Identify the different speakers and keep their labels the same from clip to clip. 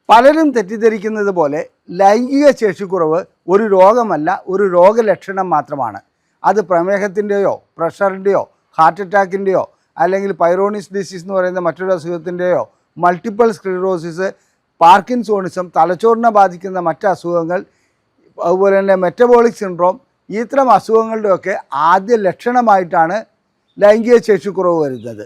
Speaker 1: പലരും തെറ്റിദ്ധരിക്കുന്നത് പോലെ ലൈംഗിക ശേഷിക്കുറവ് ഒരു രോഗമല്ല, ഒരു രോഗലക്ഷണം മാത്രമാണ്. അത് പ്രമേഹത്തിൻ്റെയോ പ്രഷറിൻ്റെയോ ഹാർട്ട് അറ്റാക്കിൻ്റെയോ അല്ലെങ്കിൽ പൈറോണിസ് ഡിസീസ് എന്ന് പറയുന്ന മറ്റൊരു അസുഖത്തിൻ്റെയോ മൾട്ടിപ്പിൾ സ്ക്ലിറോസിസ്, പാർക്കിൻസോണിസം, തലച്ചോറിനെ ബാധിക്കുന്ന മറ്റ് അസുഖങ്ങൾ, അതുപോലെ തന്നെ മെറ്റബോളിക് സിൻഡ്രോം, ഇത്തരം അസുഖങ്ങളുടെയൊക്കെ ആദ്യ ലക്ഷണമായിട്ടാണ് ലൈംഗിക ശേഷിക്കുറവ് വരുന്നത്.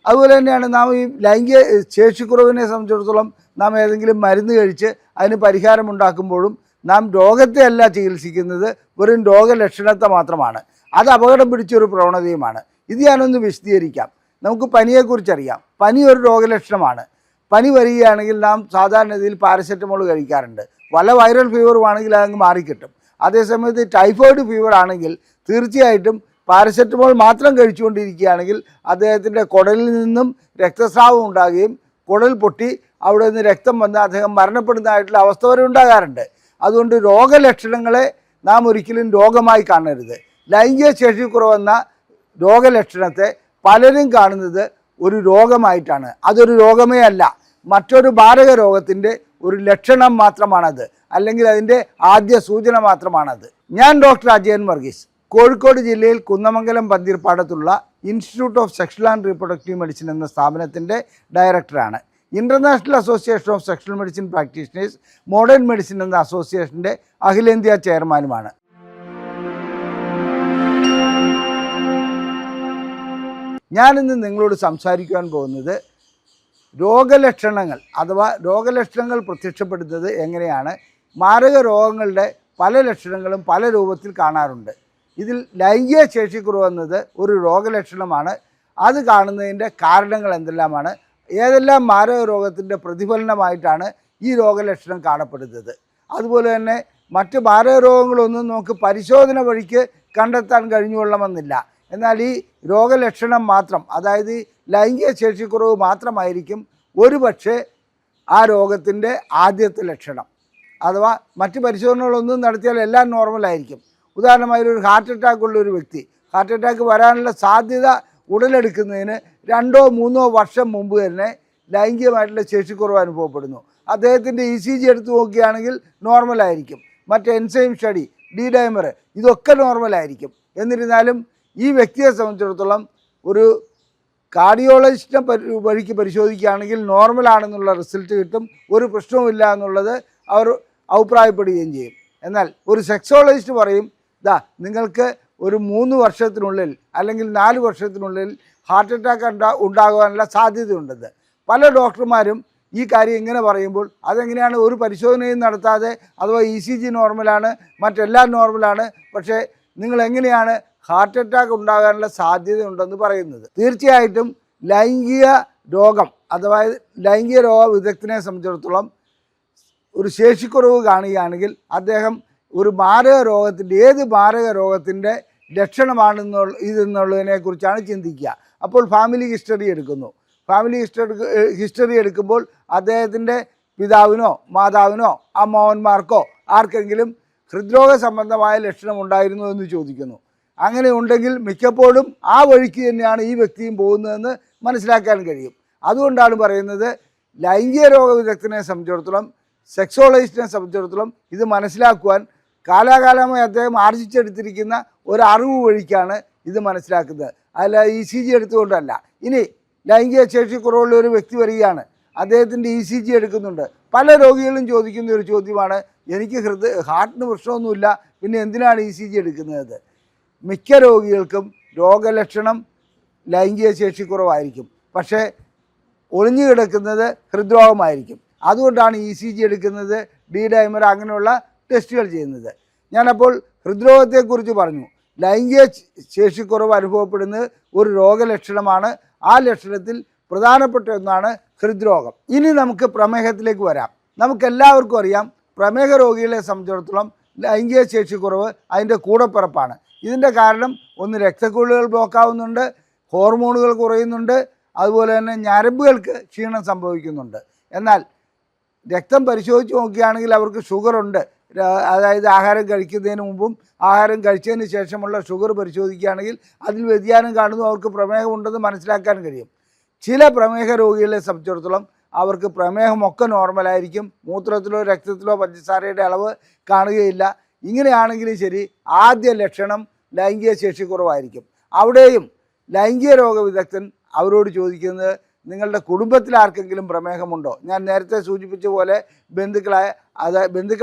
Speaker 1: അതുപോലെ തന്നെയാണ് നാം ഈ ലൈംഗിക ശേഷിക്കുറവിനെ സംബന്ധിച്ചിടത്തോളം നാം ഏതെങ്കിലും മരുന്ന് കഴിച്ച് അതിന് പരിഹാരമുണ്ടാക്കുമ്പോഴും നാം രോഗത്തെ അല്ല ചികിത്സിക്കുന്നത്, വെറും രോഗലക്ഷണത്തെ മാത്രമാണ്. അത് അപകടം പിടിച്ചൊരു പ്രവണതയുമാണ്. ഇത് ഞാനൊന്ന് വിശദീകരിക്കാം. നമുക്ക് പനിയെക്കുറിച്ചറിയാം. പനി ഒരു രോഗലക്ഷണമാണ്. പനി വരികയാണെങ്കിൽ നാം സാധാരണഗതിയിൽ പാരസെറ്റമോൾ കഴിക്കാറുണ്ട്. വല്ല വൈറൽ ഫീവറുമാണെങ്കിൽ അതങ്ങ് മാറിക്കിട്ടും. അതേസമയത്ത് ടൈഫോയിഡ് ഫീവർ ആണെങ്കിൽ തീർച്ചയായിട്ടും പാരസെറ്റമോൾ മാത്രം കഴിച്ചുകൊണ്ടിരിക്കുകയാണെങ്കിൽ അദ്ദേഹത്തിൻ്റെ കുടലിൽ നിന്നും രക്തസ്രാവം ഉണ്ടാകുകയും കുടൽ പൊട്ടി അവിടെ നിന്ന് രക്തം വന്ന് അദ്ദേഹം മരണപ്പെടുന്നതായിട്ടുള്ള അവസ്ഥ വരെ ഉണ്ടാകാറുണ്ട്. അതുകൊണ്ട് രോഗലക്ഷണങ്ങളെ നാം ഒരിക്കലും രോഗമായി കാണരുത്. ലൈംഗിക ശേഷിക്കുറവെന്ന രോഗലക്ഷണത്തെ പലരും കാണുന്നത് ഒരു രോഗമായിട്ടാണ്. അതൊരു രോഗമേ അല്ല, മറ്റൊരു മാരക രോഗത്തിൻ്റെ ഒരു ലക്ഷണം മാത്രമാണത്, അല്ലെങ്കിൽ അതിൻ്റെ ആദ്യ സൂചന മാത്രമാണത്. ഞാൻ ഡോക്ടർ അജയൻ വർഗീസ്, കോഴിക്കോട് ജില്ലയിൽ കുന്നമംഗലം പന്തീർപ്പാടത്തുള്ള institute of sexual and reproductive medicine എന്ന സ്ഥാപനത്തിൻ്റെ ഡയറക്ടറാണ്. International association of sexual medicine practitioners modern medicine എന്ന അസോസിയേഷൻ്റെ അഖിലേന്ത്യാ ചെയർമാനുമാണ്. ഞാനിന്ന് നിങ്ങളോട് സംസാരിക്കുവാൻ പോകുന്നത് രോഗലക്ഷണങ്ങൾ അഥവാ രോഗലക്ഷണങ്ങൾ പ്രത്യക്ഷപ്പെടുന്നത് എങ്ങനെയാണ്. മാരക രോഗങ്ങളുടെ പല ലക്ഷണങ്ങളും പല രൂപത്തിൽ കാണാറുണ്ട്. ഇതിൽ ലൈംഗിക ശേഷിക്കുറവെന്നത് ഒരു രോഗലക്ഷണമാണ്. അത് കാണുന്നതിൻ്റെ കാരണങ്ങൾ എന്തെല്ലാമാണ്, ഏതെല്ലാം മാരക രോഗത്തിൻ്റെ പ്രതിഫലനമായിട്ടാണ് ഈ രോഗലക്ഷണം കാണപ്പെടുന്നത്. അതുപോലെ തന്നെ മറ്റ് മാരക രോഗങ്ങളൊന്നും നമുക്ക് പരിശോധന വഴിക്ക് കണ്ടെത്താൻ കഴിഞ്ഞുകൊള്ളണമെന്നില്ല. എന്നാൽ ഈ രോഗലക്ഷണം മാത്രം, അതായത് ലൈംഗിക ശേഷിക്കുറവ് മാത്രമായിരിക്കും ഒരുപക്ഷെ ആ രോഗത്തിൻ്റെ ആദ്യത്തെ ലക്ഷണം. അഥവാ മറ്റ് പരിശോധനകളൊന്നും നടത്തിയാൽ എല്ലാം നോർമലായിരിക്കും. ഉദാഹരണമായി ഒരു ഹാർട്ട് അറ്റാക്ക് ഉള്ള ഒരു വ്യക്തി, ഹാർട്ട് അറ്റാക്ക് വരാനുള്ള സാധ്യത ഉടലെടുക്കുന്നതിന് 2-3 വർഷം മുമ്പ് തന്നെ ലൈംഗികമായിട്ടുള്ള ശേഷിക്കുറവ് അനുഭവപ്പെടുന്നു. അദ്ദേഹത്തിൻ്റെ ECG എടുത്ത് നോക്കുകയാണെങ്കിൽ നോർമലായിരിക്കും. മറ്റ് എൻസൈം സ്റ്റഡി, ഡൈമർ, ഇതൊക്കെ നോർമലായിരിക്കും. എന്നിരുന്നാലും ഈ വ്യക്തിയെ സംബന്ധിച്ചിടത്തോളം ഒരു കാർഡിയോളജിസ്റ്റിനെ വഴിക്ക് പരിശോധിക്കുകയാണെങ്കിൽ നോർമലാണെന്നുള്ള റിസൾട്ട് കിട്ടും, ഒരു പ്രശ്നവുമില്ല എന്നുള്ളത് അവർ അഭിപ്രായപ്പെടുകയും ചെയ്യും. എന്നാൽ ഒരു സെക്സോളജിസ്റ്റ് പറയും, നിങ്ങൾക്ക് ഒരു 3 വർഷത്തിനുള്ളിൽ അല്ലെങ്കിൽ 4 വർഷത്തിനുള്ളിൽ ഹാർട്ട് അറ്റാക്ക് ഉണ്ടാകുവാനുള്ള സാധ്യതയുണ്ടെന്ന്. പല ഡോക്ടർമാരും ഈ കാര്യം ഇങ്ങനെ പറയുമ്പോൾ അതെങ്ങനെയാണ് ഒരു പരിശോധനയും നടത്താതെ, അഥവാ ECG നോർമലാണ്, മറ്റെല്ലാം നോർമലാണ്, പക്ഷേ നിങ്ങൾ എങ്ങനെയാണ് ഹാർട്ട് അറ്റാക്ക് ഉണ്ടാകാനുള്ള സാധ്യതയുണ്ടെന്ന് പറയുന്നത്? തീർച്ചയായിട്ടും ലൈംഗിക രോഗം അഥവാ ലൈംഗിക രോഗ വിദഗ്ധനെ സംബന്ധിച്ചിടത്തോളം ഒരു ശേഷിക്കുറവ് കാണുകയാണെങ്കിൽ അദ്ദേഹം ഒരു മാരക രോഗത്തിൻ്റെ, ഏത് മാരക രോഗത്തിൻ്റെ ഇതെന്നുള്ളതിനെക്കുറിച്ചാണ് ചിന്തിക്കുക. അപ്പോൾ ഫാമിലി ഹിസ്റ്ററി എടുക്കുന്നു. ഫാമിലി ഹിസ്റ്ററി എടുക്കുമ്പോൾ അദ്ദേഹത്തിൻ്റെ പിതാവിനോ മാതാവിനോ അമ്മാവന്മാർക്കോ ആർക്കെങ്കിലും ഹൃദ്രോഗ സംബന്ധമായ ലക്ഷണം ഉണ്ടായിരുന്നു എന്ന് ചോദിക്കുന്നു. അങ്ങനെ ഉണ്ടെങ്കിൽ മിക്കപ്പോഴും ആ വഴിക്ക് തന്നെയാണ് ഈ വ്യക്തിയും പോകുന്നതെന്ന് മനസ്സിലാക്കാൻ കഴിയും. അതുകൊണ്ടാണ് പറയുന്നത് ലൈംഗിക രോഗ വിദഗ്ധനെ സംബന്ധിച്ചിടത്തോളം, സെക്സോളജിസ്റ്റിനെ സംബന്ധിച്ചിടത്തോളം ഇത് മനസ്സിലാക്കുവാൻ കാലാകാലമായി അദ്ദേഹം ആർജിച്ചെടുത്തിരിക്കുന്ന ഒരു അറിവ് വഴിക്കാണ് ഇത് മനസ്സിലാക്കുന്നത്, അല്ല ECG എടുത്തുകൊണ്ടല്ല. ഇനി ലൈംഗിക ശേഷിക്കുറവുള്ള ഒരു വ്യക്തി വരികയാണ്, അദ്ദേഹത്തിൻ്റെ ECG എടുക്കുന്നുണ്ട്. പല രോഗികളും ചോദിക്കുന്ന ഒരു ചോദ്യമാണ്, എനിക്ക് ഹാർട്ടിന് പ്രശ്നമൊന്നുമില്ല, പിന്നെ എന്തിനാണ് ECG എടുക്കുന്നത്? മിക്ക രോഗികൾക്കും രോഗലക്ഷണം ലൈംഗിക ശേഷിക്കുറവായിരിക്കും, പക്ഷേ ഒളിഞ്ഞു കിടക്കുന്നത് ഹൃദ്രോഗമായിരിക്കും. അതുകൊണ്ടാണ് ECG എടുക്കുന്നത്, ഡൈമർ അങ്ങനെയുള്ള ടെസ്റ്റുകൾ ചെയ്യുന്നത്. ഞാനപ്പോൾ ഹൃദ്രോഗത്തെക്കുറിച്ച് പറഞ്ഞു. ലൈംഗിക ശേഷിക്കുറവ് അനുഭവപ്പെടുന്നത് ഒരു രോഗലക്ഷണമാണ്. ആ ലക്ഷണത്തിൽ പ്രധാനപ്പെട്ട ഒന്നാണ് ഹൃദ്രോഗം. ഇനി നമുക്ക് പ്രമേഹത്തിലേക്ക് വരാം. നമുക്കെല്ലാവർക്കും അറിയാം, പ്രമേഹ രോഗികളെ സംബന്ധിച്ചിടത്തോളം ലൈംഗിക ശേഷിക്കുറവ് അതിൻ്റെ കൂടപ്പിറപ്പാണ്. ഇതിൻ്റെ കാരണം ഒന്ന് രക്തക്കുഴലുകൾ ബ്ലോക്കാവുന്നുണ്ട്, ഹോർമോണുകൾ കുറയുന്നുണ്ട്, അതുപോലെ തന്നെ ഞരമ്പുകൾക്ക് ക്ഷീണം സംഭവിക്കുന്നുണ്ട്. എന്നാൽ രക്തം പരിശോധിച്ച് നോക്കുകയാണെങ്കിൽ അവർക്ക് ഷുഗറുണ്ട്. അതായത് ആഹാരം കഴിക്കുന്നതിന് മുമ്പും ആഹാരം കഴിച്ചതിന് ശേഷമുള്ള ഷുഗർ പരിശോധിക്കുകയാണെങ്കിൽ അതിൽ വ്യതിയാനം കാണുന്നു, അവർക്ക് പ്രമേഹം ഉണ്ടെന്ന് മനസ്സിലാക്കാൻ കഴിയും. ചില പ്രമേഹ രോഗികളെ സംബന്ധിച്ചിടത്തോളം അവർക്ക് പ്രമേഹമൊക്കെ നോർമലായിരിക്കും, മൂത്രത്തിലോ രക്തത്തിലോ പഞ്ചസാരയുടെ അളവ് കാണുകയില്ല. ഇങ്ങനെയാണെങ്കിലും ശരി, ആദ്യ ലക്ഷണം ലൈംഗിക ശേഷിക്കുറവായിരിക്കും. അവിടെയും ലൈംഗിക രോഗ വിദഗ്ധൻ അവരോട് ചോദിക്കുന്നത് നിങ്ങളുടെ കുടുംബത്തിൽ ആർക്കെങ്കിലും പ്രമേഹമുണ്ടോ? ഞാൻ നേരത്തെ സൂചിപ്പിച്ച പോലെ ബന്ധുക്കൾ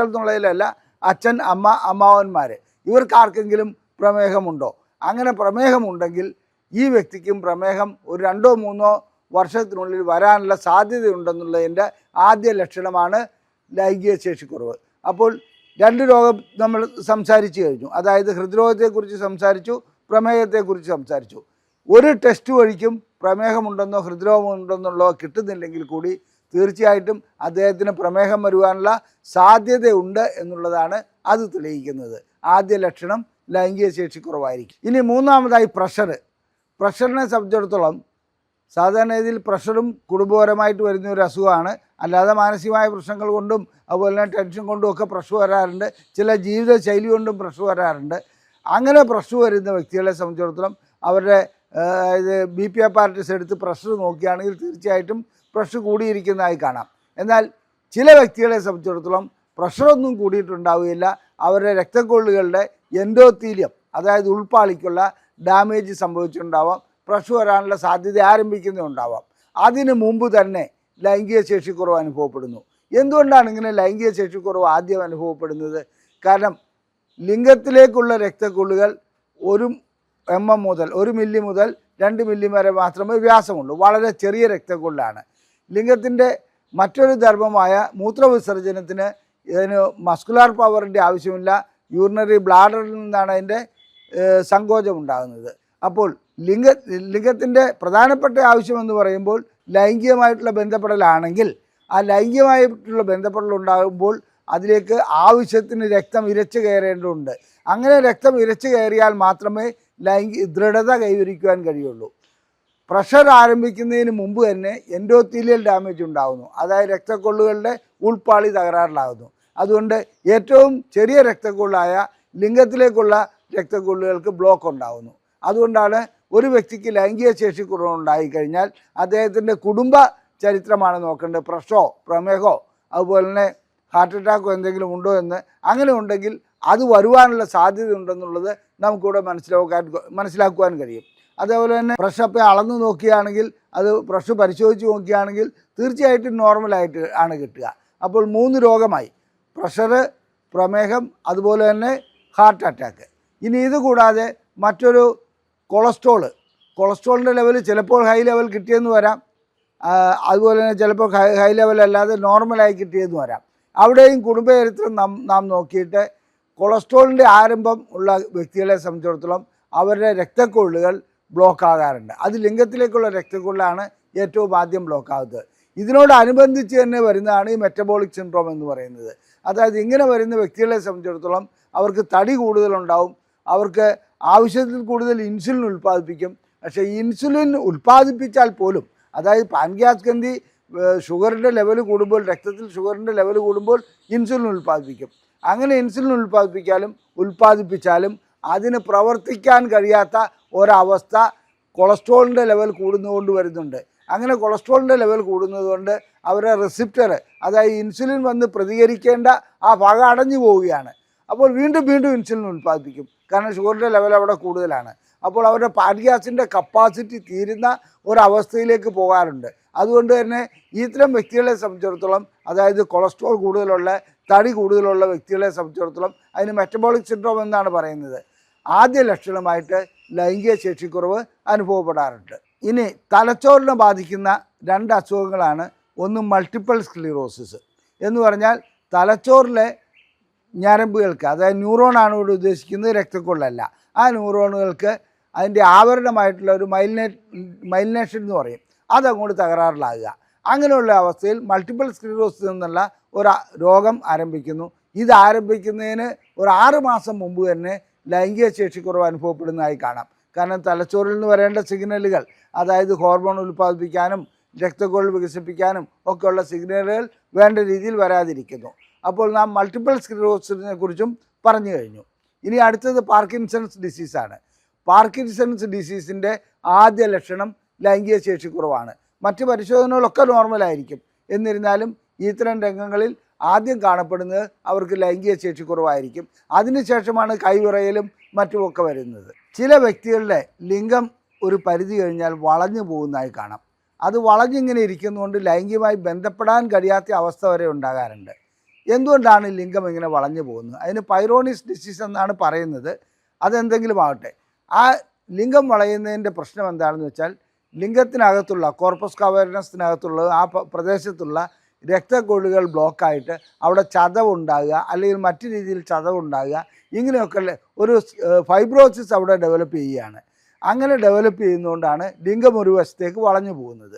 Speaker 1: എന്നുള്ളതിലല്ല, അച്ഛൻ, അമ്മ, അമ്മാവന്മാർ, ഇവർക്ക് ആർക്കെങ്കിലും പ്രമേഹമുണ്ടോ? അങ്ങനെ പ്രമേഹമുണ്ടെങ്കിൽ ഈ വ്യക്തിക്കും പ്രമേഹം ഒരു 2-3 വർഷത്തിനുള്ളിൽ വരാനുള്ള സാധ്യതയുണ്ടെന്നുള്ളതിൻ്റെ ആദ്യ ലക്ഷണമാണ് ലൈംഗിക ശേഷിക്കുറവ്. അപ്പോൾ 2 രോഗം നമ്മൾ സംസാരിച്ചു കഴിഞ്ഞു. അതായത് ഹൃദ്രോഗത്തെക്കുറിച്ച് സംസാരിച്ചു, പ്രമേഹത്തെക്കുറിച്ച് സംസാരിച്ചു. ഒരു ടെസ്റ്റ് വഴിക്കും പ്രമേഹമുണ്ടെന്നോ ഹൃദ്രോഗമുണ്ടെന്നുള്ളോ കിട്ടുന്നില്ലെങ്കിൽ കൂടി തീർച്ചയായിട്ടും അദ്ദേഹത്തിന് പ്രമേഹം വരുവാനുള്ള സാധ്യതയുണ്ട് എന്നുള്ളതാണ് അത് തെളിയിക്കുന്നത്. ആദ്യ ലക്ഷണം ലൈംഗിക ശേഷിക്കുറവായിരിക്കും. ഇനി മൂന്നാമതായി പ്രഷറിനെ സംബന്ധിച്ചിടത്തോളം സാധാരണ രീതിയിൽ പ്രഷറും കുടുംബപരമായിട്ട് വരുന്ന ഒരു അസുഖമാണ്. അല്ലാതെ മാനസികമായ പ്രശ്നങ്ങൾ കൊണ്ടും അതുപോലെ തന്നെ ടെൻഷൻ കൊണ്ടും ഒക്കെ പ്രഷർ വരാറുണ്ട്. ചില ജീവിതശൈലി കൊണ്ടും പ്രഷർ വരാറുണ്ട്. അങ്ങനെ പ്രഷർ വരുന്ന വ്യക്തികളെ സംബന്ധിച്ചിടത്തോളം അവരുടെ BP അപ്പാരറ്റസ് എടുത്ത് പ്രഷർ നോക്കുകയാണെങ്കിൽ തീർച്ചയായിട്ടും പ്രഷർ കൂടിയിരിക്കുന്നതായി കാണാം. എന്നാൽ ചില വ്യക്തികളെ സംബന്ധിച്ചിടത്തോളം പ്രഷറൊന്നും കൂടിയിട്ടുണ്ടാവുകയില്ല. അവരുടെ രക്തക്കൊള്ളുകളുടെ എൻഡോത്തീലിയം, അതായത് ഉൾപ്പാളിക്കുള്ള ഡാമേജ് സംഭവിച്ചിട്ടുണ്ടാവാം, പ്രഷർ വരാനുള്ള സാധ്യത ആരംഭിക്കുന്നുണ്ടാവാം. അതിന് മുമ്പ് തന്നെ ലൈംഗിക ശേഷിക്കുറവ് അനുഭവപ്പെടുന്നു. എന്തുകൊണ്ടാണ് ഇങ്ങനെ ലൈംഗിക ശേഷിക്കുറവ് ആദ്യം അനുഭവപ്പെടുന്നത്? കാരണം ലിംഗത്തിലേക്കുള്ള രക്തക്കൊള്ളുകൾ 1 മില്ലി മുതൽ 2 മില്ലി വരെ മാത്രമേ വ്യാസമുള്ളൂ. വളരെ ചെറിയ രക്തക്കൊള്ളാണ്. ലിംഗത്തിൻ്റെ മറ്റൊരു ധർമ്മമായ മൂത്രവിസർജനത്തിന് ഇതിന് മസ്കുലാർ പവറിൻ്റെ ആവശ്യമില്ല. യൂറിനറി ബ്ലാഡറിൽ നിന്നാണ് അതിൻ്റെ സങ്കോചം ഉണ്ടാകുന്നത്. അപ്പോൾ ലിംഗത്തിൻ്റെ പ്രധാനപ്പെട്ട ആവശ്യമെന്ന് പറയുമ്പോൾ ലൈംഗികമായിട്ടുള്ള ബന്ധപ്പെടലാണെങ്കിൽ ആ ലൈംഗികമായിട്ടുള്ള ബന്ധപ്പെടൽ ഉണ്ടാകുമ്പോൾ അതിലേക്ക് ആവശ്യത്തിന് രക്തം ഇരച്ചു കയറേണ്ടതുണ്ട്. അങ്ങനെ രക്തം ഇരച്ചു കയറിയാൽ മാത്രമേ ദൃഢത കൈവരിക്കുവാൻ കഴിയുള്ളൂ. പ്രഷർ ആരംഭിക്കുന്നതിന് മുമ്പ് തന്നെ എൻഡോത്തീലിയൽ ഡാമേജ് ഉണ്ടാകുന്നു. അതായത് രക്തക്കൊള്ളുകളുടെ ഉൾപ്പാളി തകരാറിലാകുന്നു. അതുകൊണ്ട് ഏറ്റവും ചെറിയ രക്തക്കൊള്ളായ ലിംഗത്തിലേക്കുള്ള രക്തക്കൊള്ളുകൾക്ക് ബ്ലോക്ക് ഉണ്ടാകുന്നു. അതുകൊണ്ടാണ് ഒരു വ്യക്തിക്ക് ലൈംഗിക ശേഷിക്കുറവുണ്ടായിക്കഴിഞ്ഞാൽ അദ്ദേഹത്തിൻ്റെ കുടുംബ ചരിത്രമാണ് നോക്കേണ്ടത്. പ്രഷറോ പ്രമേഹമോ അതുപോലെ തന്നെ ഹാർട്ട് അറ്റാക്കോ എന്തെങ്കിലും ഉണ്ടോ എന്ന്. അങ്ങനെ ഉണ്ടെങ്കിൽ അത് വരുവാനുള്ള സാധ്യത ഉണ്ടെന്നുള്ളത് നമുക്കിവിടെ മനസ്സിലാക്കുവാൻ കഴിയും. അതേപോലെ തന്നെ പ്രഷർ അളന്ന് നോക്കുകയാണെങ്കിൽ, അത് പ്രഷർ പരിശോധിച്ച് നോക്കുകയാണെങ്കിൽ തീർച്ചയായിട്ടും നോർമലായിട്ട് ആണ് കിട്ടുക. അപ്പോൾ 3 രോഗമായി: പ്രഷർ, പ്രമേഹം, അതുപോലെ തന്നെ ഹാർട്ട് അറ്റാക്ക്. ഇനി ഇത് കൂടാതെ മറ്റൊരു കൊളസ്ട്രോളിൻ്റെ ലെവൽ ചിലപ്പോൾ ഹൈ ലെവൽ കിട്ടിയെന്ന് വരാം. അതുപോലെ തന്നെ ചിലപ്പോൾ ഹൈ ലെവൽ അല്ലാതെ നോർമലായി കിട്ടിയെന്ന് വരാം. അവിടെയും കുടുംബ ചരിത്രം നാം നോക്കിയിട്ട് കൊളസ്ട്രോളിൻ്റെ ആരംഭം ഉള്ള വ്യക്തികളെ സംബന്ധിച്ചിടത്തോളം അവരുടെ രക്തക്കൊള്ളുകൾ ബ്ലോക്ക് ആകാറുണ്ട്. അത് ലിംഗത്തിലേക്കുള്ള രക്തക്കൊള്ളാണ് ഏറ്റവും ആദ്യം ബ്ലോക്ക് ആകുന്നത്. ഇതിനോടനുബന്ധിച്ച് തന്നെ വരുന്നതാണ് ഈ മെറ്റബോളിക് സിൻഡ്രോം എന്ന് പറയുന്നത്. അതായത് ഇങ്ങനെ വരുന്ന വ്യക്തികളെ സംബന്ധിച്ചിടത്തോളം അവർക്ക് തടി കൂടുതലുണ്ടാവും, അവർക്ക് ആവശ്യത്തിൽ കൂടുതൽ ഇൻസുലിൻ ഉൽപ്പാദിപ്പിക്കും. പക്ഷേ ഇൻസുലിൻ ഉൽപ്പാദിപ്പിച്ചാൽ പോലും, അതായത് പാൻക്രിയാസ് ഗ്രന്ഥി ഷുഗറിൻ്റെ ലെവൽ കൂടുമ്പോൾ, രക്തത്തിൽ ഷുഗറിൻ്റെ ലെവൽ കൂടുമ്പോൾ ഇൻസുലിൻ ഉൽപ്പാദിപ്പിക്കും. അങ്ങനെ ഇൻസുലിൻ ഉൽപ്പാദിപ്പിച്ചാലും അതിന് പ്രവർത്തിക്കാൻ കഴിയാത്ത ഒരവസ്ഥ കൊളസ്ട്രോളിൻ്റെ ലെവൽ കൂടുന്നതുകൊണ്ട് വരുന്നുണ്ട്. അങ്ങനെ കൊളസ്ട്രോളിൻ്റെ ലെവൽ കൂടുന്നതുകൊണ്ട് അവരുടെ റിസപ്റ്റർ, അതായത് ഇൻസുലിൻ വന്ന് പ്രതികരിക്കേണ്ട ആ ഭാഗം അടഞ്ഞു പോവുകയാണ്. അപ്പോൾ വീണ്ടും ഇൻസുലിൻ ഉൽപ്പാദിപ്പിക്കും. കാരണം ഷുഗറിൻ്റെ ലെവൽ അവിടെ കൂടുതലാണ്. അപ്പോൾ അവരുടെ പാൻക്രിയാസിൻ്റെ കപ്പാസിറ്റി തീരുന്ന ഒരവസ്ഥയിലേക്ക് പോകാറുണ്ട്. അതുകൊണ്ട് തന്നെ ഇത്തരം വ്യക്തികളെ സംബന്ധിച്ചിടത്തോളം, അതായത് കൊളസ്ട്രോൾ കൂടുതലുള്ള, തടി കൂടുതലുള്ള വ്യക്തികളെ സംബന്ധിച്ചിടത്തോളം അതിന് മെറ്റബോളിക് സിൻഡ്രോം എന്നാണ് പറയുന്നത്. ആദ്യ ലക്ഷണമായിട്ട് ലൈംഗിക ശേഷിക്കുറവ് അനുഭവപ്പെടാറുണ്ട്. ഇനി തലച്ചോറിനെ ബാധിക്കുന്ന 2 അസുഖങ്ങളാണ്. ഒന്ന് മൾട്ടിപ്പിൾ സ്ക്ലിറോസിസ് എന്ന് പറഞ്ഞാൽ തലച്ചോറിലെ ഞരമ്പുകൾക്ക്, അതായത് ന്യൂറോണാണ് ഇവിടെ ഉദ്ദേശിക്കുന്നത്, രക്തക്കൊള്ളല്ല. ആ ന്യൂറോണുകൾക്ക് അതിൻ്റെ ആവരണമായിട്ടുള്ള ഒരു മൈലിനേഷൻ എന്ന് പറയും, അതങ്ങോട്ട് തകരാറിലാകുക. അങ്ങനെയുള്ള അവസ്ഥയിൽ മൾട്ടിപ്പിൾ സ്ക്ലിറോസിസ് എന്നുള്ള ഒരു രോഗം ആരംഭിക്കുന്നു. ഇത് ആരംഭിക്കുന്നതിന് ഒരു 6 മാസം മുമ്പ് തന്നെ ലൈംഗിക ശേഷിക്കുറവ് അനുഭവപ്പെടുന്നതായി കാണാം. കാരണം തലച്ചോറിൽ നിന്ന് വരേണ്ട സിഗ്നലുകൾ, അതായത് ഹോർമോൺ ഉൽപ്പാദിപ്പിക്കാനും രക്തക്കൊള്ളു വികസിപ്പിക്കാനും ഒക്കെയുള്ള സിഗ്നലുകൾ വേണ്ട രീതിയിൽ വരാതിരിക്കുന്നു. അപ്പോൾ നാം മൾട്ടിപ്പിൾ സ്ക്ലിറോസിസിനെ കുറിച്ചും പറഞ്ഞു കഴിഞ്ഞു. ഇനി അടുത്തത് പാർക്കിൻസൺസ് ഡിസീസാണ്. പാർക്കിൻസൺസ് ഡിസീസിൻ്റെ ആദ്യ ലക്ഷണം ലൈംഗിക ശേഷിക്കുറവാണ്. മറ്റ് പരിശോധനകളൊക്കെ നോർമലായിരിക്കും. എന്നിരുന്നാലും ഇത്തരം രംഗങ്ങളിൽ ആദ്യം കാണപ്പെടുന്നത് അവർക്ക് ലൈംഗിക ശേഷി കുറവായിരിക്കും. അതിനുശേഷമാണ് കൈവിറയലും മറ്റുമൊക്കെ വരുന്നത്. ചില വ്യക്തികളുടെ ലിംഗം ഒരു പരിധി കഴിഞ്ഞാൽ വളഞ്ഞു പോകുന്നതായി കാണാം. അത് വളഞ്ഞിങ്ങനെ ഇരിക്കുന്നതുകൊണ്ട് ലൈംഗികമായി ബന്ധപ്പെടാൻ കഴിയാത്ത അവസ്ഥ വരെ ഉണ്ടാകാറുണ്ട്. എന്തുകൊണ്ടാണ് ലിംഗം ഇങ്ങനെ വളഞ്ഞു പോകുന്നത്? അതിന് പൈറോണിസ് ഡിസീസ് എന്നാണ് പറയുന്നത്. അതെന്തെങ്കിലും ആകട്ടെ, ആ ലിംഗം വളയുന്നതിൻ്റെ പ്രശ്നം എന്താണെന്ന് വെച്ചാൽ ലിംഗത്തിനകത്തുള്ള കോർപ്പസ് കവേർനസിനകത്തുള്ള ആ പ്രദേശത്തുള്ള രക്തക്കൊഴുകൾ ബ്ലോക്കായിട്ട് അവിടെ ചതവുണ്ടാകുക, അല്ലെങ്കിൽ മറ്റു രീതിയിൽ ചതവുണ്ടാകുക, ഇങ്ങനെയൊക്കെ ഒരു ഫൈബ്രോസിസ് അവിടെ ഡെവലപ്പ് ചെയ്യുകയാണ്. അങ്ങനെ ഡെവലപ്പ് ചെയ്യുന്നതുകൊണ്ടാണ് ലിംഗം ഒരു വശത്തേക്ക് വളഞ്ഞു പോകുന്നത്.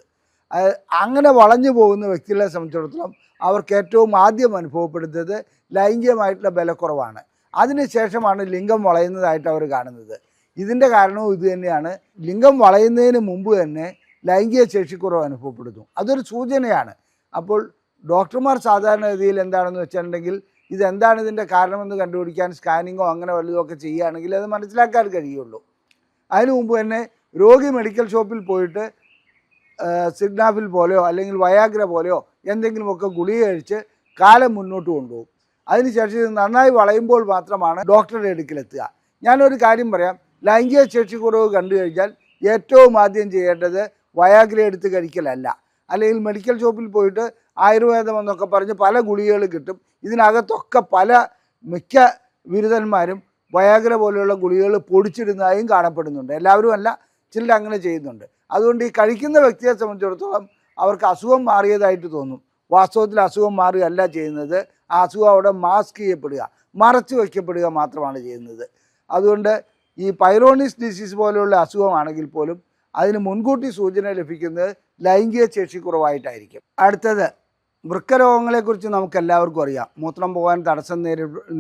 Speaker 1: അങ്ങനെ വളഞ്ഞു പോകുന്ന വ്യക്തികളെ സംബന്ധിച്ചിടത്തോളം അവർക്ക് ഏറ്റവും ആദ്യം അനുഭവപ്പെടുന്നത് ലൈംഗികമായിട്ടുള്ള ബലക്കുറവാണ്. അതിനുശേഷമാണ് ലിംഗം വളയുന്നതായിട്ട് അവർ കാണുന്നത്. ഇതിൻ്റെ കാരണവും ഇതുതന്നെയാണ്. ലിംഗം വളയുന്നതിന് മുമ്പ് തന്നെ ലൈംഗിക ശേഷിക്കുറവ് അനുഭവപ്പെടുന്നു. അതൊരു സൂചനയാണ്. അപ്പോൾ ഡോക്ടർമാർ സാധാരണഗതിയിൽ എന്താണെന്ന് വെച്ചിട്ടുണ്ടെങ്കിൽ ഇതെന്താണ് ഇതിൻ്റെ കാരണമെന്ന് കണ്ടുപിടിക്കാൻ സ്കാനിങ്ങോ അങ്ങനെ വല്ലതുമൊക്കെ ചെയ്യുകയാണെങ്കിൽ അത് മനസ്സിലാക്കാൻ കഴിയുള്ളൂ. അതിനു മുമ്പ് തന്നെ രോഗി മെഡിക്കൽ ഷോപ്പിൽ പോയിട്ട് സിഗ്നാഫിൽ പോലെയോ അല്ലെങ്കിൽ വയാഗ്ര പോലെയോ എന്തെങ്കിലുമൊക്കെ ഗുളിക കഴിച്ച് കാലം മുന്നോട്ട് കൊണ്ടുപോകും. അതിനുശേഷം ഇത് നന്നായി വളയുമ്പോൾ മാത്രമാണ് ഡോക്ടറുടെ അടുക്കിലെത്തുക. ഞാനൊരു കാര്യം പറയാം, ലൈംഗിക ശേഷിക്കുറവ് കണ്ടു കഴിഞ്ഞാൽ ഏറ്റവും ആദ്യം ചെയ്യേണ്ടത് വയാഗ്ര എടുത്ത് കഴിക്കലല്ല, അല്ലെങ്കിൽ മെഡിക്കൽ ഷോപ്പിൽ പോയിട്ട് ആയുർവേദം എന്നൊക്കെ പറഞ്ഞ് പല ഗുളികകൾ കിട്ടും. ഇതിനകത്തൊക്കെ മിക്ക ബിരുദന്മാരും വയാഗ്ര പോലെയുള്ള ഗുളികകൾ പൊടിച്ചിടുന്നതായും കാണപ്പെടുന്നുണ്ട്. എല്ലാവരും അല്ല, ചിലർ അങ്ങനെ ചെയ്യുന്നുണ്ട്. അതുകൊണ്ട് ഈ കഴിക്കുന്ന വ്യക്തിയെ സംബന്ധിച്ചിടത്തോളം അവർക്ക് അസുഖം മാറിയതായിട്ട് തോന്നും. വാസ്തവത്തിൽ അസുഖം മാറുകയല്ല ചെയ്യുന്നത്. ആ അസുഖം അവിടെ മാസ്ക് ചെയ്യപ്പെടുക, മറച്ചു വയ്ക്കപ്പെടുക മാത്രമാണ് ചെയ്യുന്നത്. അതുകൊണ്ട് ഈ പൈറോണിസ് ഡിസീസ് പോലെയുള്ള അസുഖമാണെങ്കിൽ പോലും അതിന് മുൻകൂട്ടി സൂചന ലഭിക്കുന്നത് ലൈംഗിക ശേഷിക്കുറവായിട്ടായിരിക്കും. അടുത്തത് വൃക്കരോഗങ്ങളെക്കുറിച്ച് നമുക്ക് എല്ലാവർക്കും അറിയാം. മൂത്രം പോകാൻ തടസ്സം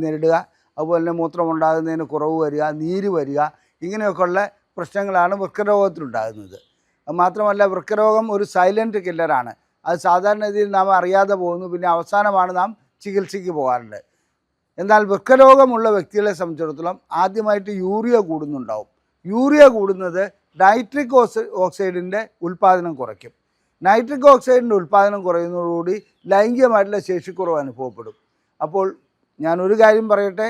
Speaker 1: നേരിടുക, അതുപോലെ തന്നെ മൂത്രം ഉണ്ടാകുന്നതിന് കുറവ് വരിക, നീര് വരിക, ഇങ്ങനെയൊക്കെയുള്ള പ്രശ്നങ്ങളാണ് വൃക്കരോഗത്തിലുണ്ടാകുന്നത്. മാത്രമല്ല വൃക്കരോഗം ഒരു സൈലൻറ്റ് കില്ലറാണ്. അത് സാധാരണഗതിയിൽ നാം അറിയാതെ പോകുന്നു, പിന്നെ അവസാനമാണ് നാം ചികിത്സയ്ക്ക് പോകാറുണ്ട്. എന്നാൽ വൃക്കരോഗമുള്ള വ്യക്തികളെ സംബന്ധിച്ചിടത്തോളം ആദ്യമായിട്ട് യൂറിയ കൂടുന്നുണ്ടാവും. യൂറിയ കൂടുന്നത് നൈട്രിക് ഓക്സൈഡിൻ്റെ ഉൽപ്പാദനം കുറയ്ക്കും. നൈട്രിക് ഓക്സൈഡിൻ്റെ ഉൽപ്പാദനം കുറയുന്നതോടുകൂടി ലൈംഗികമായിട്ടുള്ള ശേഷിക്കുറവ് അനുഭവപ്പെടും. അപ്പോൾ ഞാനൊരു കാര്യം പറയട്ടെ,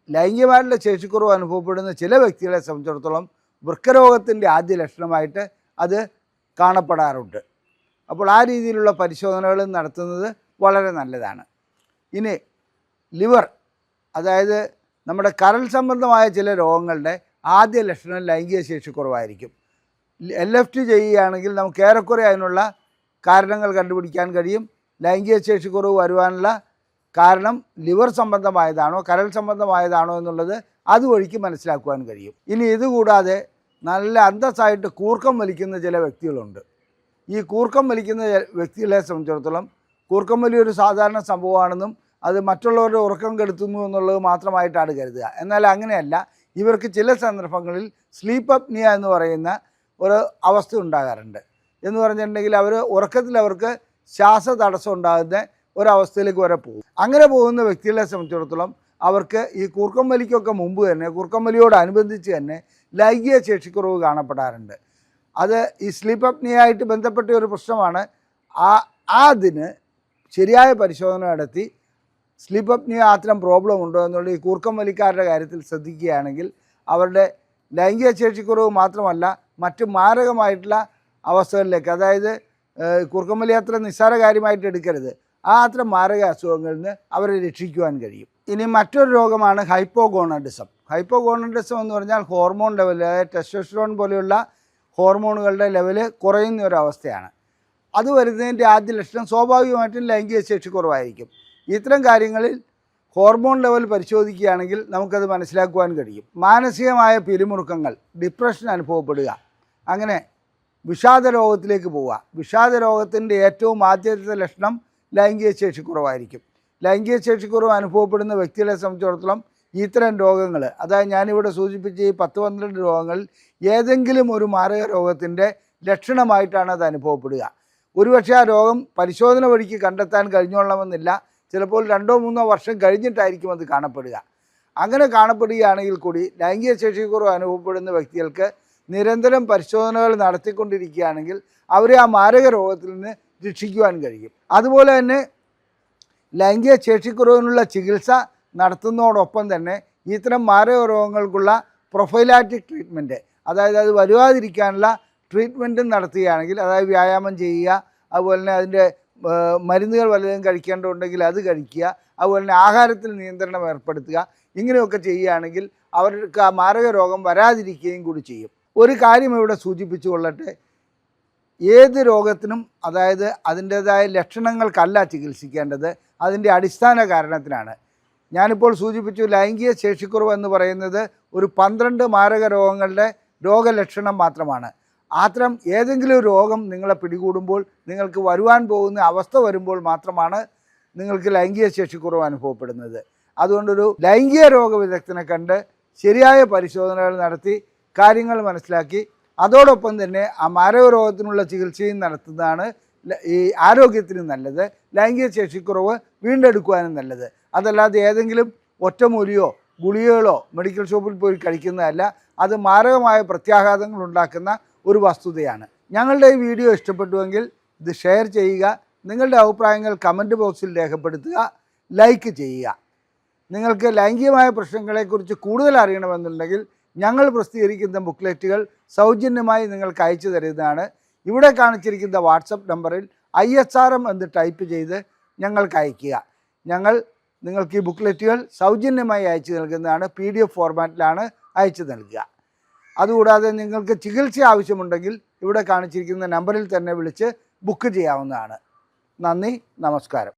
Speaker 1: ലൈംഗികമായിട്ടുള്ള ശേഷിക്കുറവ് അനുഭവപ്പെടുന്ന ചില വ്യക്തികളെ സംബന്ധിച്ചിടത്തോളം വൃക്കരോഗത്തിൻ്റെ ആദ്യ ലക്ഷണമായിട്ട് അത് കാണപ്പെടാറുണ്ട്. അപ്പോൾ ആ രീതിയിലുള്ള പരിശോധനകൾ നടത്തുന്നത് വളരെ നല്ലതാണ്. ഇനി ലിവർ, അതായത് നമ്മുടെ കരൾ സംബന്ധമായ ചില രോഗങ്ങളുടെ ആദ്യ ലക്ഷണം ലൈംഗിക ശേഷിക്കുറവായിരിക്കും. LFT ചെയ്യുകയാണെങ്കിൽ നമുക്ക് ഏറെക്കുറെ അതിനുള്ള കാരണങ്ങൾ കണ്ടുപിടിക്കാൻ കഴിയും. ലൈംഗിക ശേഷിക്കുറവ് വരുവാനുള്ള കാരണം ലിവർ സംബന്ധമായതാണോ കരൾ സംബന്ധമായതാണോ എന്നുള്ളത് അതുവഴിക്ക് മനസ്സിലാക്കുവാൻ കഴിയും. ഇനി ഇതുകൂടാതെ നല്ല അന്തസ്സായിട്ട് കൂർക്കം വലിക്കുന്ന ചില വ്യക്തികളുണ്ട്. ഈ കൂർക്കം വലിക്കുന്ന വ്യക്തികളെ സംബന്ധിച്ചിടത്തോളം കൂർക്കം വലി ഒരു സാധാരണ സംഭവമാണെന്നും അത് മറ്റുള്ളവരുടെ ഉറക്കം കെടുത്തുന്നു എന്നുള്ളത് മാത്രമായിട്ടാണ് കരുതുക. എന്നാൽ അങ്ങനെയല്ല. ഇവർക്ക് ചില സന്ദർഭങ്ങളിൽ സ്ലീപ്പ് അപ്നിയ എന്ന് പറയുന്ന ഒരു അവസ്ഥ ഉണ്ടാകാറുണ്ട്. എന്ന് പറഞ്ഞിട്ടുണ്ടെങ്കിൽ ഉറക്കത്തിൽ അവർക്ക് ശ്വാസ തടസ്സം ഉണ്ടാകുന്ന ഒരവസ്ഥയിലേക്ക് വരെ പോകും. അങ്ങനെ പോകുന്ന വ്യക്തികളെ സംബന്ധിച്ചിടത്തോളം അവർക്ക് ഈ കൂർക്കം വലിക്കൊക്കെ മുമ്പ് തന്നെ, കൂർക്കം വലിയോടനുബന്ധിച്ച് തന്നെ ലൈംഗിക ശേഷിക്കുറവ് കാണപ്പെടാറുണ്ട്. അത് ഈ സ്ലീപ്പ് അപ്നിയായിട്ട് ബന്ധപ്പെട്ട ഒരു പ്രശ്നമാണ്. അതിന് ശരിയായ പരിശോധന നടത്തി സ്ലീപ്പ് അപ്നിയ അത്തരം പ്രോബ്ലം ഉണ്ടോ എന്നുള്ള ഈ കൂർക്കം വലിക്കാരുടെ കാര്യത്തിൽ ശ്രദ്ധിക്കുകയാണെങ്കിൽ അവരുടെ ലൈംഗിക ശേഷിക്കുറവ് മാത്രമല്ല മറ്റ് മാരകമായിട്ടുള്ള അവസ്ഥകളിലേക്ക്, അതായത് കൂർക്കം വലി അത്ര നിസ്സാര കാര്യമായിട്ട് എടുക്കരുത്, അത്തരം മാരക അസുഖങ്ങളിൽ നിന്ന് അവരെ രക്ഷിക്കുവാൻ കഴിയും. ഇനി മറ്റൊരു രോഗമാണ് ഹൈപ്പോഗോണഡിസം. ഹൈപ്പോഗോണഡിസം എന്ന് പറഞ്ഞാൽ ഹോർമോൺ ലെവൽ, അതായത് ടെസ്റ്റോസ്റ്ററോൺ പോലെയുള്ള ഹോർമോണുകളുടെ ലെവല് കുറയുന്ന ഒരവസ്ഥയാണ്. അത് വരുന്നതിൻ്റെ ആദ്യ ലക്ഷണം സ്വാഭാവികമായിട്ടും ലൈംഗിക ശേഷിക്കുറവായിരിക്കും. ഇത്തരം കാര്യങ്ങളിൽ ഹോർമോൺ ലെവൽ പരിശോധിക്കുകയാണെങ്കിൽ നമുക്കത് മനസ്സിലാക്കുവാൻ കഴിയും. മാനസികമായ പിരിമുറുക്കങ്ങൾ, ഡിപ്രഷൻ അനുഭവപ്പെടുക, അങ്ങനെ വിഷാദ രോഗത്തിലേക്ക് പോവുക. വിഷാദ രോഗത്തിൻ്റെ ഏറ്റവും ആദ്യത്തെ ലക്ഷണം ലൈംഗിക ശേഷിക്കുറവായിരിക്കും. ലൈംഗിക ശേഷിക്കുറവ് അനുഭവപ്പെടുന്ന വ്യക്തികളെ സംബന്ധിച്ചിടത്തോളം ഇത്തരം രോഗങ്ങൾ, അതായത് ഞാനിവിടെ സൂചിപ്പിച്ച ഈ 10-12 രോഗങ്ങളിൽ ഏതെങ്കിലും ഒരു മാരക രോഗത്തിൻ്റെ ലക്ഷണമായിട്ടാണ് അത് അനുഭവപ്പെടുക. ഒരുപക്ഷെ ആ രോഗം പരിശോധന വഴിക്ക് കണ്ടെത്താൻ കഴിഞ്ഞോളണമെന്നില്ല. ചിലപ്പോൾ 2-3 വർഷം കഴിഞ്ഞിട്ടായിരിക്കും അത് കാണപ്പെടുക. അങ്ങനെ കാണപ്പെടുകയാണെങ്കിൽ കൂടി ലൈംഗിക ശേഷിക്കുറവ് അനുഭവപ്പെടുന്ന വ്യക്തികൾക്ക് നിരന്തരം പരിശോധനകൾ നടത്തിക്കൊണ്ടിരിക്കുകയാണെങ്കിൽ അവരെ ആ മാരക രോഗത്തിൽ നിന്ന് രക്ഷിക്കുവാൻ കഴിയും. അതുപോലെ തന്നെ ലൈംഗിക ശേഷിക്കുറവിനുള്ള ചികിത്സ നടത്തുന്നതോടൊപ്പം തന്നെ ഇത്തരം മാരക രോഗങ്ങൾക്കുള്ള പ്രൊഫൈലാറ്റിക് ട്രീറ്റ്മെൻറ്റ്, അതായത് അത് വരുവാതിരിക്കാനുള്ള ട്രീറ്റ്മെൻറ്റും നടത്തുകയാണെങ്കിൽ, അതായത് വ്യായാമം ചെയ്യുക, അതുപോലെ തന്നെ അതിൻ്റെ മരുന്നുകൾ വല്ലതും കഴിക്കേണ്ടതുണ്ടെങ്കിൽ അത് കഴിക്കുക, അതുപോലെ തന്നെ ആഹാരത്തിൽ നിയന്ത്രണം ഏർപ്പെടുത്തുക, ഇങ്ങനെയൊക്കെ ചെയ്യുകയാണെങ്കിൽ അവർക്ക് ആ മാരക രോഗം വരാതിരിക്കുകയും കൂടി ചെയ്യും. ഒരു കാര്യം ഇവിടെ സൂചിപ്പിച്ചു കൊള്ളട്ടെ, ഏത് രോഗത്തിനും അതായത് അതിൻ്റേതായ ലക്ഷണങ്ങൾക്കല്ല ചികിത്സിക്കേണ്ടത്, അതിൻ്റെ അടിസ്ഥാന കാരണത്തിനാണ്. ഞാനിപ്പോൾ സൂചിപ്പിച്ചു ലൈംഗിക ശേഷിക്കുറവ് എന്ന് പറയുന്നത് ഒരു 12 മാരക രോഗങ്ങളുടെ രോഗലക്ഷണം മാത്രമാണ്. അത്തരം ഏതെങ്കിലും രോഗം നിങ്ങളെ പിടികൂടുമ്പോൾ, നിങ്ങൾക്ക് വരുവാൻ പോകുന്ന അവസ്ഥ വരുമ്പോൾ മാത്രമാണ് നിങ്ങൾക്ക് ലൈംഗിക ശേഷിക്കുറവ് അനുഭവപ്പെടുന്നത്. അതുകൊണ്ടൊരു ലൈംഗിക രോഗ വിദഗ്ധനെ കണ്ട് ശരിയായ പരിശോധനകൾ നടത്തി കാര്യങ്ങൾ മനസ്സിലാക്കി അതോടൊപ്പം തന്നെ ആ മാരക രോഗത്തിനുള്ള ചികിത്സയും നടത്തുന്നതാണ് ഈ ആരോഗ്യത്തിന് നല്ലത്, ലൈംഗിക ശേഷിക്കുറവ് വീണ്ടെടുക്കുവാനും നല്ലത്. അതല്ലാതെ ഏതെങ്കിലും ഒറ്റമൂലിയോ ഗുളികകളോ മെഡിക്കൽ ഷോപ്പിൽ പോയി കഴിക്കുന്നതല്ല. അത് മാരകമായ പ്രത്യാഘാതങ്ങൾ ഉണ്ടാക്കുന്ന ഒരു വസ്തുതയാണ്. ഞങ്ങളുടെ ഈ വീഡിയോ ഇഷ്ടപ്പെട്ടുവെങ്കിൽ ഇത് ഷെയർ ചെയ്യുക, നിങ്ങളുടെ അഭിപ്രായങ്ങൾ കമൻറ്റ് ബോക്സിൽ രേഖപ്പെടുത്തുക, ലൈക്ക് ചെയ്യുക. നിങ്ങൾക്ക് ലൈംഗികമായ പ്രശ്നങ്ങളെക്കുറിച്ച് കൂടുതൽ അറിയണമെന്നുണ്ടെങ്കിൽ ഞങ്ങൾ പ്രസിദ്ധീകരിക്കുന്ന ബുക്ക്ലെറ്റുകൾ സൗജന്യമായി നിങ്ങൾക്ക് അയച്ചു തരുന്നതാണ്. ഇവിടെ കാണിച്ചിരിക്കുന്ന വാട്സപ്പ് നമ്പറിൽ ISRM എന്ന് ടൈപ്പ് ചെയ്ത് ഞങ്ങൾക്ക് അയയ്ക്കുക. ഞങ്ങൾ നിങ്ങൾക്ക് ഈ ബുക്ക്ലെറ്റുകൾ സൗജന്യമായി അയച്ചു നൽകുന്നതാണ്. PDF ഫോർമാറ്റിലാണ് അയച്ചു നൽകുക. അതുകൂടാതെ നിങ്ങൾക്ക് ചികിത്സ ആവശ്യമുണ്ടെങ്കിൽ ഇവിടെ കാണിച്ചിരിക്കുന്ന നമ്പറിൽ തന്നെ വിളിച്ച് ബുക്ക് ചെയ്യാവുന്നതാണ്. നന്ദി, നമസ്കാരം.